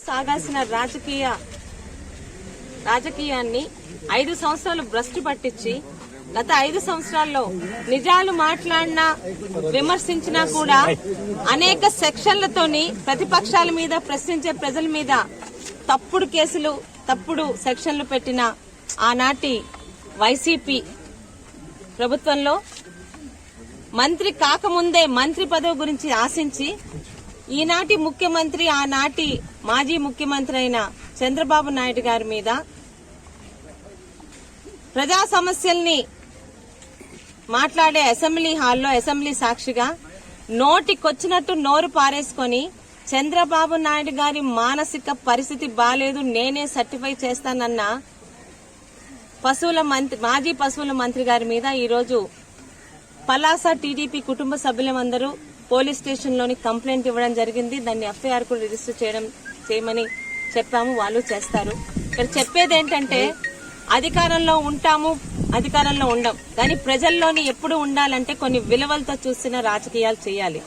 సాగాల్సిన రాజకీయాన్ని 5 సంవత్సరాలు భ్రష్టు పట్టించి గత 5 సంవత్సరాల్లో నిజాలు మాట్లాడినా విమర్శించినా కూడా అనేక సెక్షన్లతోని ప్రతిపక్షాల మీద ప్రశ్నించే ప్రజల మీద తప్పుడు కేసులు తప్పుడు సెక్షన్లు పెట్టిన ఆనాటి వైసీపీ ప్రభుత్వంలో మంత్రి కాకముందే మంత్రి పదవి గురించి ఆశించి ఈనాటి ముఖ్యమంత్రి ఆనాటి మాజీ ముఖ్యమంత్రి అయిన చంద్రబాబు నాయుడు గారి మీద ప్రజా సమస్యల్ని మాట్లాడే అసెంబ్లీ హాల్లో అసెంబ్లీ సాక్షిగా నోటికొచ్చినట్టు నోరు పారేసుకొని చంద్రబాబు నాయుడు గారి మానసిక పరిస్థితి బాలేదు నేనే సర్టిఫై చేస్తానన్న మాజీ పశువుల మంత్రి గారి మీద ఈరోజు పలాస టీడీపీ కుటుంబ సభ్యులందరూ పోలీస్ స్టేషన్ లోని కంప్లైంట్ ఇవ్వడం జరిగింది. దాన్ని ఎఫ్ఐఆర్ కూడా రిజిస్టర్ చేయమని చెప్పాము, వాళ్ళు చేస్తారు. ఇక్కడ చెప్పేది ఏంటంటే అధికారంలో ఉంటాము, అధికారంలో ఉండం, కానీ ప్రజల్లోని ఎప్పుడు ఉండాలంటే కొన్ని విలువలతో చూసిన రాజకీయాలు చేయాలి.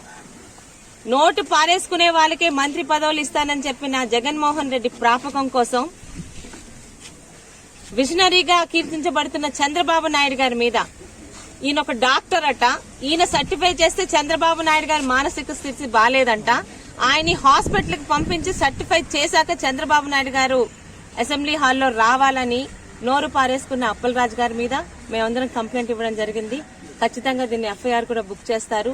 నోటు పారేసుకునే వాళ్ళకే మంత్రి పదవులు ఇస్తానని చెప్పిన జగన్మోహన్ రెడ్డి ప్రాపకం కోసం విజనరీగా కీర్తించబడుతున్న చంద్రబాబు నాయుడు గారి మీద ఈయన ఒక డాక్టర్ అట, ఈయన సర్టిఫై చేస్తే చంద్రబాబు నాయుడు గారి మానసిక స్థితి బాలేదంట, ఆయన్ని హాస్పిటల్ కి పంపించి సర్టిఫై చేశాక చంద్రబాబు నాయుడు గారు అసెంబ్లీ హాల్లో రావాలని నోరు పారేసుకున్న అప్పలరాజు గారి మీద మేమందరం కంప్లైంట్ ఇవ్వడం జరిగింది. ఖచ్చితంగా దీన్ని ఎఫ్ఐఆర్ కూడా బుక్ చేస్తారు.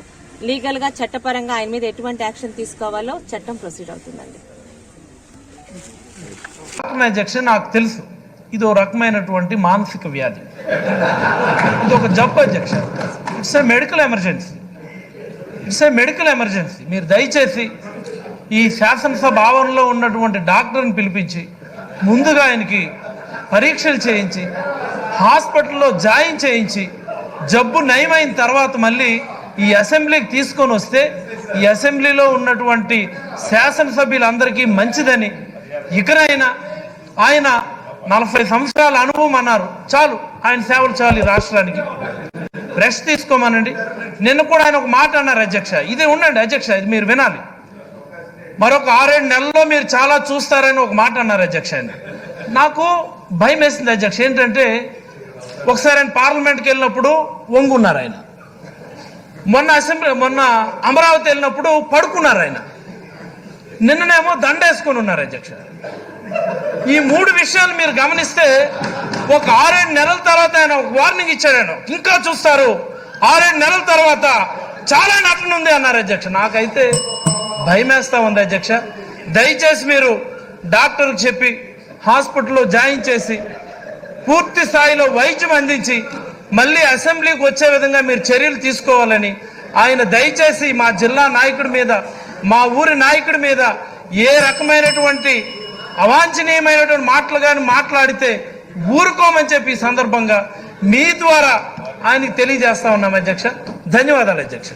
లీగల్ గా చట్టపరంగా ఆయన మీద ఎటువంటి యాక్షన్ తీసుకోవాలో చట్టం ప్రొసీడ్ అవుతుందండి. నాకు తెలుసు ఇది ఒక రకమైనటువంటి మానసిక వ్యాధి, ఇది ఒక జబ్బు అధ్యక్ష. It's a medical emergency. మీరు దయచేసి ఈ శాసనసభ ఆవరణలో ఉన్నటువంటి డాక్టర్ని పిలిపించి ముందుగా ఆయనకి పరీక్షలు చేయించి హాస్పిటల్లో జాయిన్ చేయించి జబ్బు నయమైన తర్వాత మళ్ళీ ఈ అసెంబ్లీకి తీసుకొని వస్తే ఈ అసెంబ్లీలో ఉన్నటువంటి శాసనసభ్యులందరికీ మంచిదని, ఇకనైనా ఆయన 40 సంవత్సరాల అనుభవం అన్నారు, చాలు ఆయన సేవలు చాలు ఈ రాష్ట్రానికి, రెస్ట్ తీసుకోమనండి. నిన్న కూడా ఆయన ఒక మాట అన్నారు అధ్యక్ష, ఇదే ఉండండి అధ్యక్ష, ఇది మీరు వినాలి. మరొక 6-7 నెలల్లో మీరు చాలా చూస్తారని ఒక మాట అన్నారు అధ్యక్ష. నాకు భయం వేసింది అధ్యక్ష. ఏంటంటే ఒకసారి ఆయన పార్లమెంట్కి వెళ్ళినప్పుడు వంగున్నారు ఆయన, మొన్న అమరావతి వెళ్ళినప్పుడు పడుకున్నారు ఆయన, నిన్ననేమో దండేసుకొని ఉన్నారు అధ్యక్ష. ఈ 3 విషయాలు మీరు గమనిస్తే ఒక 6-7 నెలల తర్వాత ఆయన ఒక వార్నింగ్ ఇచ్చాడు, ఆయన ఇంకా చూస్తారు, 6-7 నెలల తర్వాత చాలా నటనుంది అన్నారు అధ్యక్ష. నాకైతే భయం వేస్తా ఉంది అధ్యక్ష. దయచేసి మీరు డాక్టర్కి చెప్పి హాస్పిటల్లో జాయిన్ చేసి పూర్తి స్థాయిలో వైద్యం అందించి మళ్ళీ అసెంబ్లీకి వచ్చే విధంగా మీరు చర్యలు తీసుకోవాలని ఆయన దయచేసి మా జిల్లా నాయకుడి మీద, మా ఊరి నాయకుడి మీద ఏ రకమైనటువంటి అవాంఛనీయమైనటువంటి మాటలు కానీ మాట్లాడితే ఊరుకోమని చెప్పి ఈ సందర్భంగా మీ ద్వారా ఆయనకి తెలియజేస్తా ఉన్నాం అధ్యక్ష. ధన్యవాదాలు అధ్యక్ష.